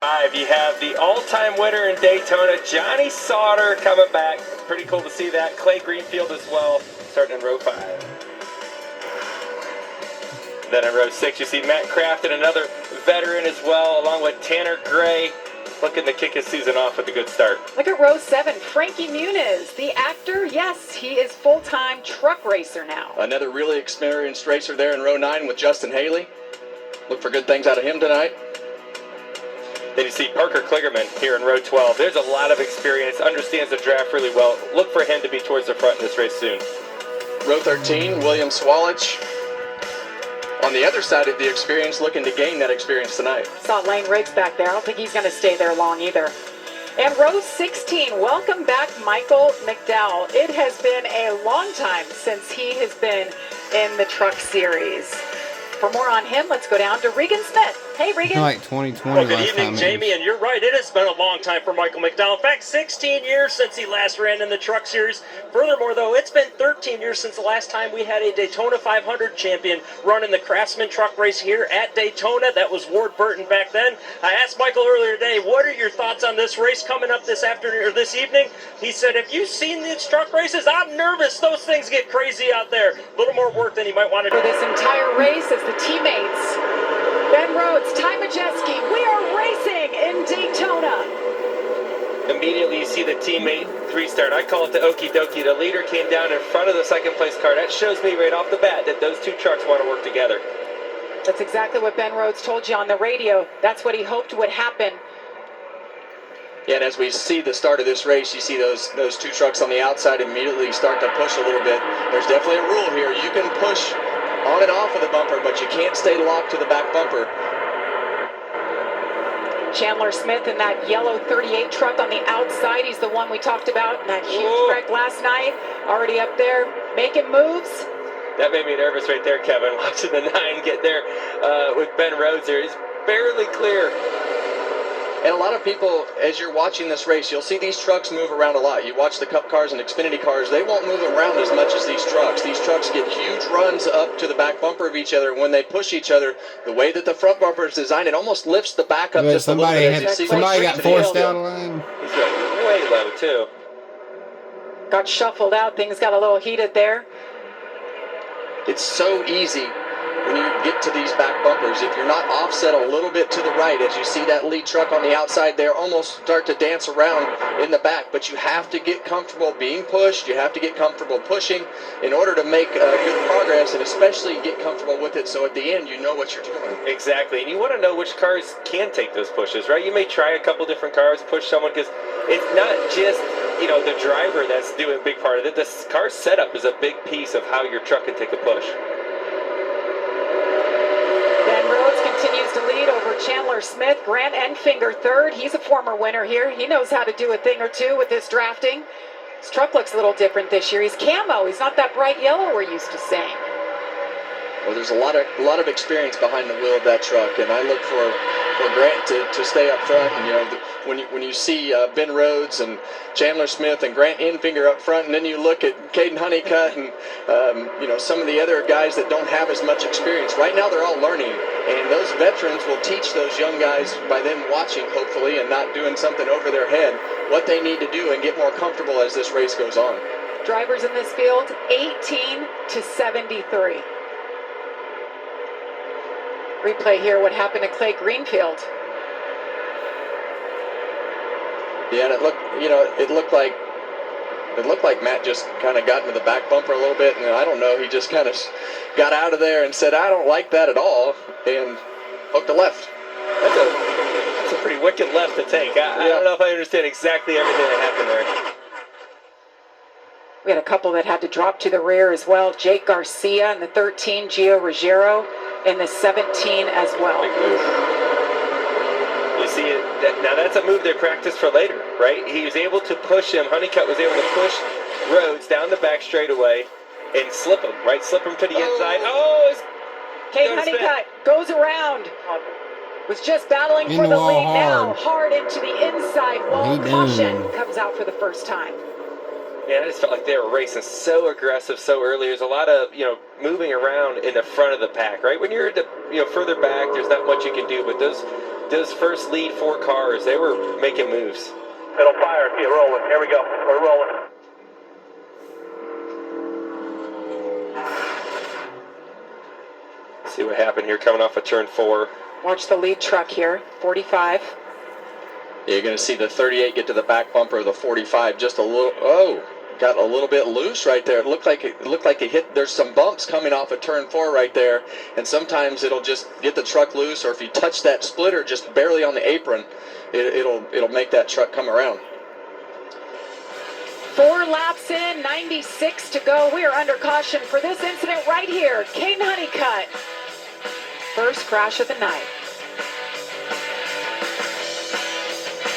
You have the all-time winner in Daytona, Johnny Sauter, coming back. Pretty cool to see that. Clay Greenfield as well, starting in row 5. Then in row 6, you see Matt Crafton, another veteran as well, along with Tanner Gray, looking to kick his season off with a good start. Look at row 7, Frankie Muniz, the actor. Yes, he is full-time truck racer now. Another really experienced racer there in row 9 with Justin Haley. Look for good things out of him tonight. Then you see Parker Kligerman here in row 12. There's a lot of experience, understands the draft really well. Look for him to be towards the front in this race soon. Row 13, William Swalich. On the other side of the experience, looking to gain that experience tonight. Saw Lane Riggs back there. I don't think he's going to stay there long either. And row 16, welcome back Michael McDowell. It has been a long time since he has been in the truck series. For more on him, let's go down to Regan Smith. Hey, Regan. Like 2020 well, good last evening, time Jamie, and you're right. It has been a long time for Michael McDowell. In fact, 16 years since he last ran in the Truck Series. Furthermore, though, it's been 13 years since the last time we had a Daytona 500 champion run in the Craftsman truck race here at Daytona. That was Ward Burton back then. I asked Michael earlier today, what are your thoughts on this race coming up this afternoon or this evening? He said, have you seen these truck races? I'm nervous. Those things get crazy out there. A little more work than you might want to do. For this entire race as the teammates, Ben Rhodes, Ty Majeski, we are racing in Daytona. Immediately you see the teammate 3-start. I call it the okie dokie. The leader came down in front of the second place car. That shows me right off the bat that those two trucks want to work together. That's exactly what Ben Rhodes told you on the radio. That's what he hoped would happen. Yeah, and as we see the start of this race, you see those two trucks on the outside immediately start to push a little bit. There's definitely a rule here. You can push on and off of the bumper, but you can't stay locked to the back bumper. Chandler Smith in that yellow 38 truck on the outside. He's the one we talked about in that huge wreck last night. Already up there making moves. That made me nervous right there, Kevin, watching the 9 get there with Ben Rhodes there. He's barely clear. And a lot of people, as you're watching this race, you'll see these trucks move around a lot. You watch the Cup cars and Xfinity cars, they won't move around as much as these trucks. These trucks get huge runs up to the back bumper of each other. When they push each other, the way that the front bumper is designed, it almost lifts the back up just a little bit. Somebody got forced out of line. He's going way low, too. Got shuffled out. Things got a little heated there. It's so easy when you get to these back bumpers. If you're not offset a little bit to the right, as you see that lead truck on the outside there almost start to dance around in the back, but you have to get comfortable being pushed. You have to get comfortable pushing in order to make good progress, and especially get comfortable with it so at the end you know what you're doing. Exactly, and you want to know which cars can take those pushes, right? You may try a couple different cars, push someone, because it's not just the driver that's doing a big part of it. The car setup is a big piece of how your truck can take a push. Ben Rhodes continues to lead over Chandler Smith. Grant Enfinger third. He's a former winner here. He knows how to do a thing or two with this drafting. His truck looks a little different this year. He's camo. He's not that bright yellow we're used to seeing. Well, there's a lot of experience behind the wheel of that truck, and I look for Grant to stay up front. And when you see Ben Rhodes and Chandler Smith and Grant Enfinger up front, and then you look at Caden Honeycutt and some of the other guys that don't have as much experience. Right now, they're all learning, and those veterans will teach those young guys by them watching, hopefully, and not doing something over their head, what they need to do and get more comfortable as this race goes on. Drivers in this field, 18 to 73. Replay here what happened to Clay Greenfield. Yeah, and it looked like Matt just kind of got into the back bumper a little bit, and I don't know, he just kind of got out of there and said, I don't like that at all, and hooked a left. That's a pretty wicked left to take. I don't know if I understand exactly everything that happened there. We had a couple that had to drop to the rear as well. Jake Garcia in the 13, Gio Ruggiero in the 17 as well. You see it. Now that's a move they practiced for later, right? He was able to push him. Honeycutt was able to push Rhodes down the back straightaway and slip him, right? Slip him to the inside. Kate Honeycutt goes around. Was just battling for the lead now. Hard into the inside wall. Caution comes out for the first time. Man, I just felt like they were racing so aggressive so early. There's a lot of, moving around in the front of the pack, right? When you're at the, further back, there's not much you can do. But those first lead 4 cars, they were making moves. Middle fire, see it rolling. Here we go. We're rolling. See what happened here coming off of turn 4. Watch the lead truck here, 45. Yeah, you're going to see the 38 get to the back bumper of the 45 just a little. Oh, got a little bit loose right there. It looked like it hit. There's some bumps coming off of turn 4 right there, and sometimes it'll just get the truck loose, or if you touch that splitter just barely on the apron, it'll make that truck come around. 4 laps in, 96 to go. We are under caution for this incident right here. Kane Honeycutt. First crash of the night.